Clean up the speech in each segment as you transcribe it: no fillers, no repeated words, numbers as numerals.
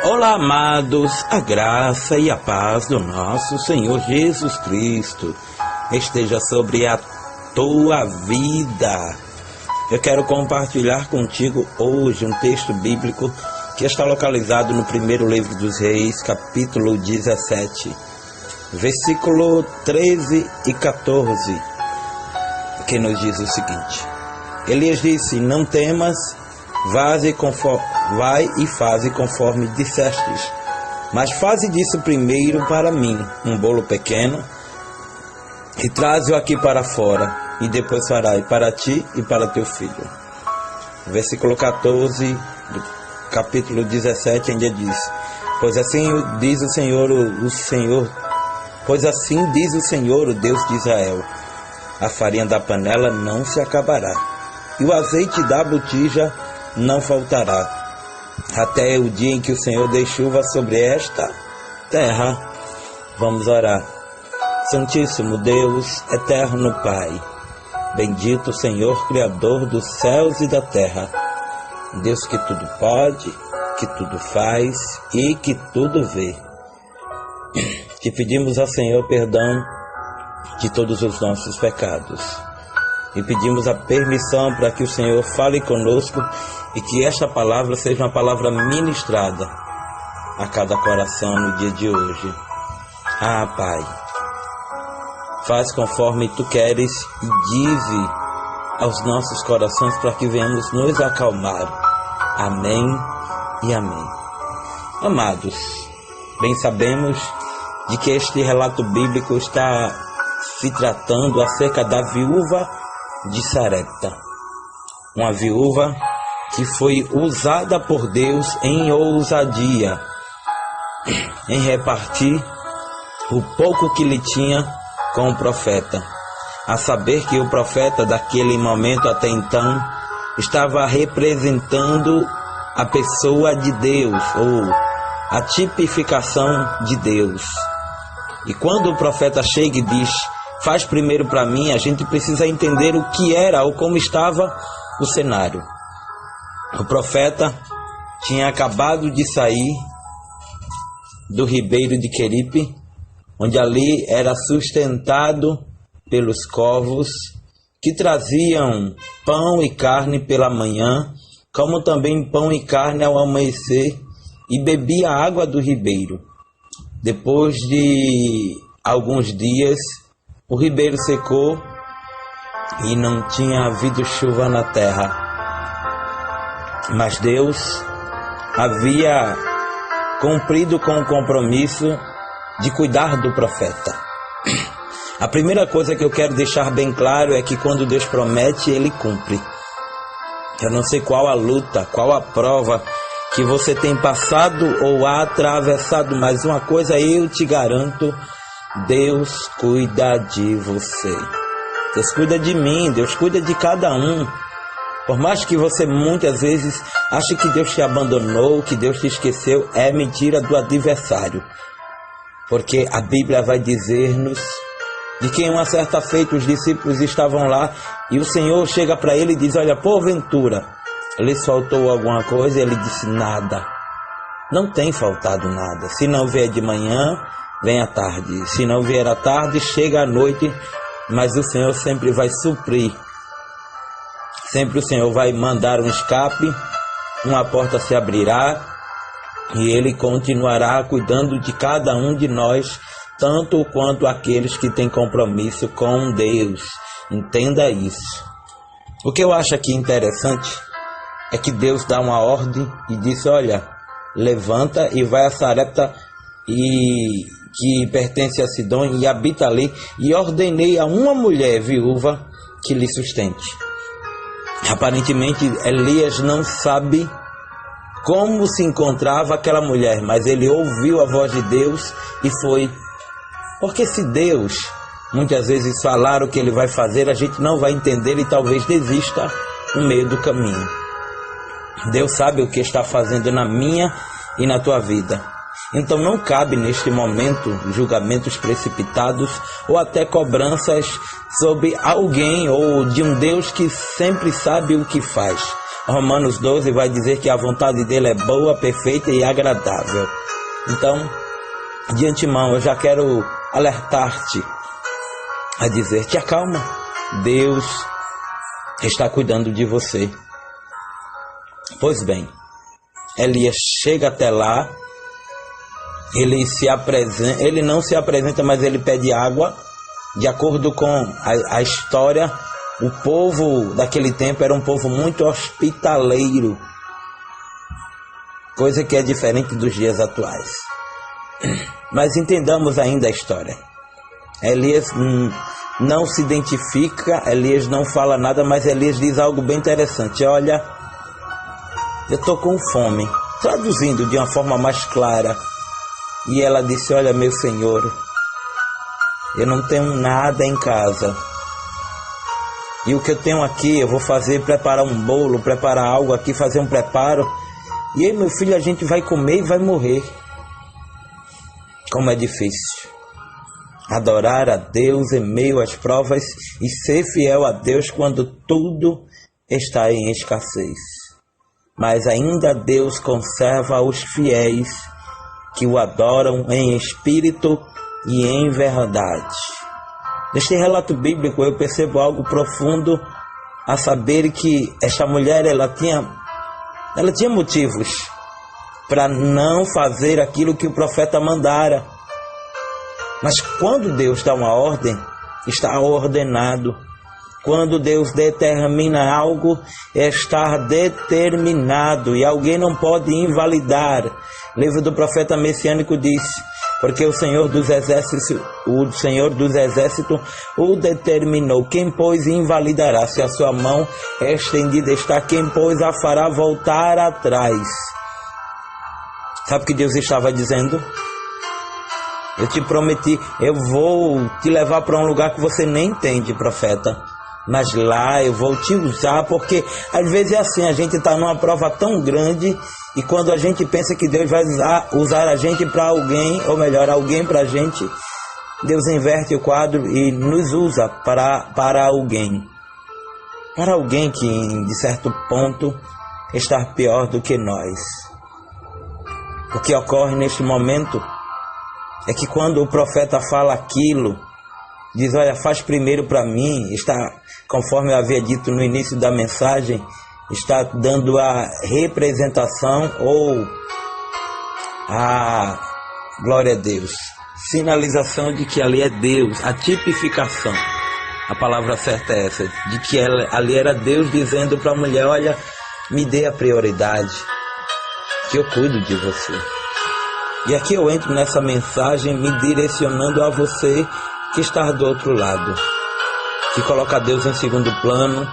Olá, amados, a graça e a paz do nosso Senhor Jesus Cristo esteja sobre a tua vida. Eu quero compartilhar contigo hoje um texto bíblico que está localizado no primeiro livro dos Reis, capítulo 17, versículo 13 e 14, que nos diz o seguinte: Elias disse: não temas, vai e faze conforme dissestes, mas faze disso primeiro para mim um bolo pequeno e traze-o aqui para fora, e depois farei para ti e para teu filho. Versículo 14 do capítulo 17 ainda diz: pois assim diz o Senhor, o Deus de Israel: a farinha da panela não se acabará, e o azeite da botija não faltará, até o dia em que o Senhor dê chuva sobre esta terra. Vamos orar. Santíssimo Deus, eterno Pai, bendito Senhor, Criador dos céus e da terra, Deus que tudo pode, que tudo faz e que tudo vê. Te pedimos ao Senhor perdão de todos os nossos pecados e pedimos a permissão para que o Senhor fale conosco e que esta palavra seja uma palavra ministrada a cada coração no dia de hoje. Ah, Pai, faz conforme Tu queres e dize aos nossos corações para que venhamos nos acalmar. Amém e amém. Amados, bem sabemos de que este relato bíblico está se tratando acerca da viúva de Sarepta, uma viúva que foi usada por Deus em ousadia, em repartir o pouco que lhe tinha com o profeta, a saber que o profeta daquele momento até então estava representando a pessoa de Deus, ou a tipificação de Deus. E quando o profeta chega e diz: faz primeiro para mim, a gente precisa entender o que era ou como estava o cenário. O profeta tinha acabado de sair do ribeiro de Queripe, onde ali era sustentado pelos corvos que traziam pão e carne pela manhã, como também pão e carne ao amanhecer, e bebia a água do ribeiro. Depois de alguns dias, o ribeiro secou e não tinha havido chuva na terra. Mas Deus havia cumprido com o compromisso de cuidar do profeta. A primeira coisa que eu quero deixar bem claro é que quando Deus promete, Ele cumpre. Eu não sei qual a luta, qual a prova que você tem passado ou atravessado, mas uma coisa eu te garanto: Deus cuida de você. Deus cuida de mim, Deus cuida de cada um. Por mais que você muitas vezes ache que Deus te abandonou, que Deus te esqueceu, é mentira do adversário. Porque a Bíblia vai dizer-nos de que em uma certa feita os discípulos estavam lá e o Senhor chega para ele e diz: olha, porventura lhes faltou alguma coisa? E ele disse: nada. Não tem faltado nada. Se não vier de manhã, vem à tarde. Se não vier à tarde, chega à noite. Mas o Senhor sempre vai suprir. Sempre o Senhor vai mandar um escape, uma porta se abrirá e Ele continuará cuidando de cada um de nós, tanto quanto aqueles que têm compromisso com Deus. Entenda isso. O que eu acho aqui interessante é que Deus dá uma ordem e diz: olha, levanta e vai a Sarepta, que pertence a Sidom, e habita ali, e ordenei a uma mulher viúva que lhe sustente. Aparentemente Elias não sabe como se encontrava aquela mulher, mas ele ouviu a voz de Deus e foi. Porque se Deus muitas vezes falar o que Ele vai fazer, a gente não vai entender e talvez desista no meio do caminho. Deus sabe o que está fazendo na minha e na tua vida. Então não cabe neste momento julgamentos precipitados ou até cobranças sobre alguém ou de um Deus que sempre sabe o que faz. Romanos 12 vai dizer que a vontade dele é boa, perfeita e agradável. Então, de antemão, eu já quero alertar-te a dizer: te acalma, Deus está cuidando de você. Pois bem, Elias chega até lá, ele não se apresenta, mas ele pede água. De acordo com a história, o povo daquele tempo era um povo muito hospitaleiro, coisa que é diferente dos dias atuais. Mas entendamos ainda a história. Elias não se identifica, Elias não fala nada, mas Elias diz algo bem interessante: olha, eu estou com fome. Traduzindo de uma forma mais clara. E ela disse: olha, meu senhor, eu não tenho nada em casa. E o que eu tenho aqui, eu vou preparar um bolo, preparar algo aqui, fazer um preparo. E aí, meu filho, a gente vai comer e vai morrer. Como é difícil adorar a Deus em meio às provas e ser fiel a Deus quando tudo está em escassez. Mas ainda Deus conserva os fiéis que o adoram em espírito e em verdade. Neste relato bíblico eu percebo algo profundo, a saber que esta mulher ela tinha motivos para não fazer aquilo que o profeta mandara. Mas quando Deus dá uma ordem, está ordenado. Quando Deus determina algo, está determinado e alguém não pode invalidar. O livro do profeta messiânico diz: porque o Senhor dos Exércitos o determinou. Quem, pois, invalidará? Se a sua mão estendida está, quem, pois, a fará voltar atrás? Sabe o que Deus estava dizendo? Eu te prometi, eu vou te levar para um lugar que você nem entende, profeta. Mas lá eu vou te usar, porque às vezes é assim, a gente está numa prova tão grande e quando a gente pensa que Deus vai usar a gente para alguém, ou melhor, alguém para a gente, Deus inverte o quadro e nos usa para alguém. Para alguém que, de certo ponto, está pior do que nós. O que ocorre neste momento é que quando o profeta fala aquilo, diz: olha, faz primeiro para mim, está, conforme eu havia dito no início da mensagem, está dando a representação ou a glória a Deus, sinalização de que ali é Deus, a tipificação, a palavra certa é essa, de que ali era Deus dizendo para a mulher: olha, me dê a prioridade, que eu cuido de você. E aqui eu entro nessa mensagem me direcionando a você que está do outro lado, que coloca Deus em segundo plano,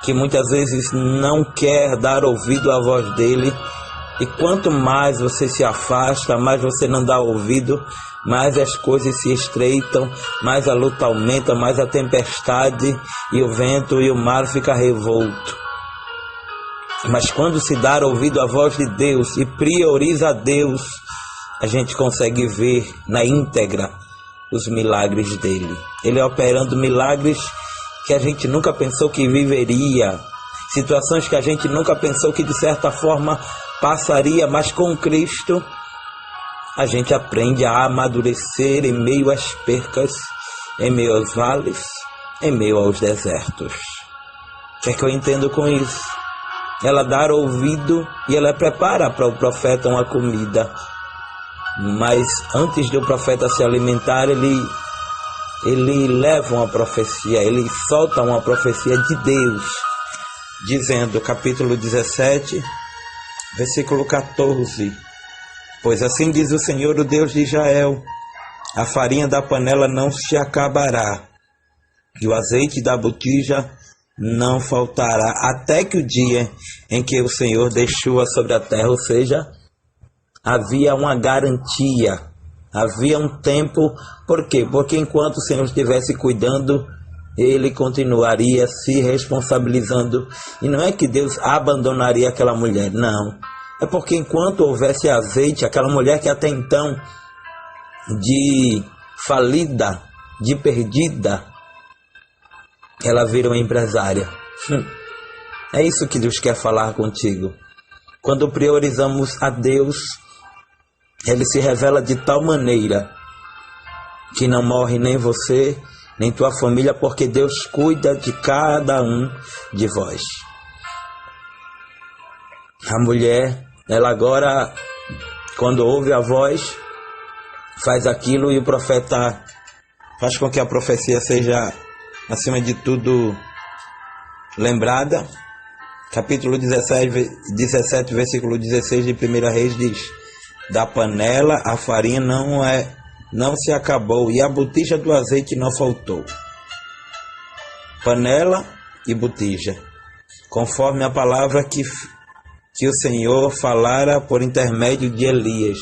que muitas vezes não quer dar ouvido à voz dele, e quanto mais você se afasta, mais você não dá ouvido, mais as coisas se estreitam, mais a luta aumenta, mais a tempestade e o vento e o mar fica revolto. Mas quando se dá ouvido à voz de Deus e prioriza a Deus, a gente consegue ver na íntegra os milagres dele. Ele operando milagres que a gente nunca pensou que viveria, situações que a gente nunca pensou que de certa forma passaria, mas com Cristo a gente aprende a amadurecer em meio às percas, em meio aos vales, em meio aos desertos. O que é que eu entendo com isso? Ela dá ouvido e ela prepara para o profeta uma comida. Mas antes do profeta se alimentar, ele leva uma profecia, ele solta uma profecia de Deus, dizendo, capítulo 17, versículo 14: pois assim diz o Senhor, o Deus de Israel, a farinha da panela não se acabará, e o azeite da botija não faltará, até que o dia em que o Senhor deixou sobre a terra, ou seja, havia uma garantia, havia um tempo. Por quê? Porque enquanto o Senhor estivesse cuidando, ele continuaria se responsabilizando. E não é que Deus abandonaria aquela mulher, não. É porque enquanto houvesse azeite, aquela mulher que até então, de falida, de perdida, ela vira uma empresária. É isso que Deus quer falar contigo. Quando priorizamos a Deus, Ele se revela de tal maneira que não morre nem você, nem tua família, porque Deus cuida de cada um de vós. A mulher, ela agora, quando ouve a voz, faz aquilo e o profeta faz com que a profecia seja, acima de tudo, lembrada. Capítulo 17, versículo 16 de 1 Reis diz: da panela a farinha não se acabou e a botija do azeite não faltou. Panela e botija, conforme a palavra que o Senhor falara por intermédio de Elias.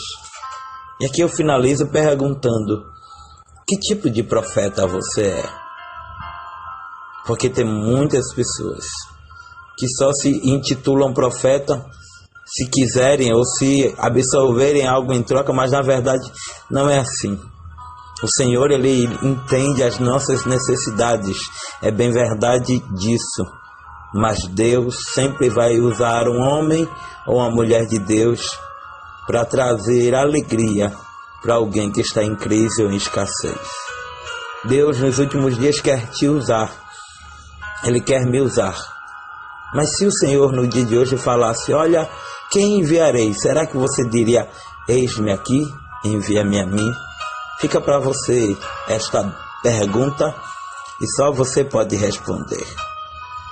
E aqui eu finalizo perguntando: que tipo de profeta você é? Porque tem muitas pessoas que só se intitulam profeta se quiserem ou se absorverem algo em troca, mas na verdade não é assim. O Senhor, Ele entende as nossas necessidades, é bem verdade disso. Mas Deus sempre vai usar um homem ou uma mulher de Deus para trazer alegria para alguém que está em crise ou em escassez. Deus nos últimos dias quer te usar, Ele quer me usar. Mas se o Senhor no dia de hoje falasse: olha, quem enviarei? Será que você diria: eis-me aqui, envia-me a mim? Fica para você esta pergunta e só você pode responder.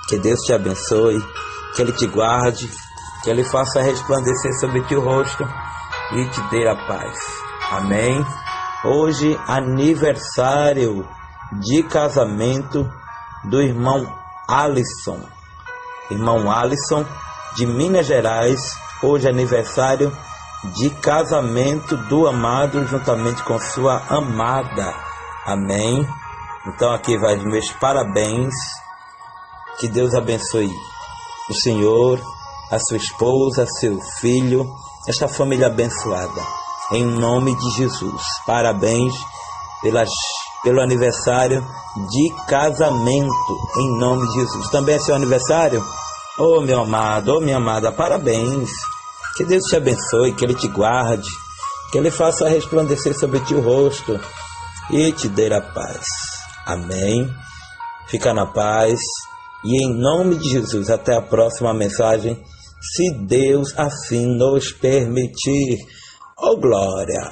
Que Deus te abençoe, que Ele te guarde, que Ele faça resplandecer sobre ti o rosto e te dê a paz. Amém? Hoje, aniversário de casamento do irmão Alisson. Irmão Alisson, de Minas Gerais, hoje é aniversário de casamento do amado juntamente com sua amada. Amém? Então aqui vai os meus parabéns. Que Deus abençoe o Senhor, a sua esposa, seu filho, esta família abençoada. Em nome de Jesus. Parabéns pelo aniversário de casamento. Em nome de Jesus. Também é seu aniversário? Oh, meu amado, oh, minha amada, parabéns. Que Deus te abençoe, que Ele te guarde, que Ele faça resplandecer sobre ti o rosto e te dê a paz. Amém. Fica na paz. E em nome de Jesus, até a próxima mensagem, se Deus assim nos permitir. Oh, glória!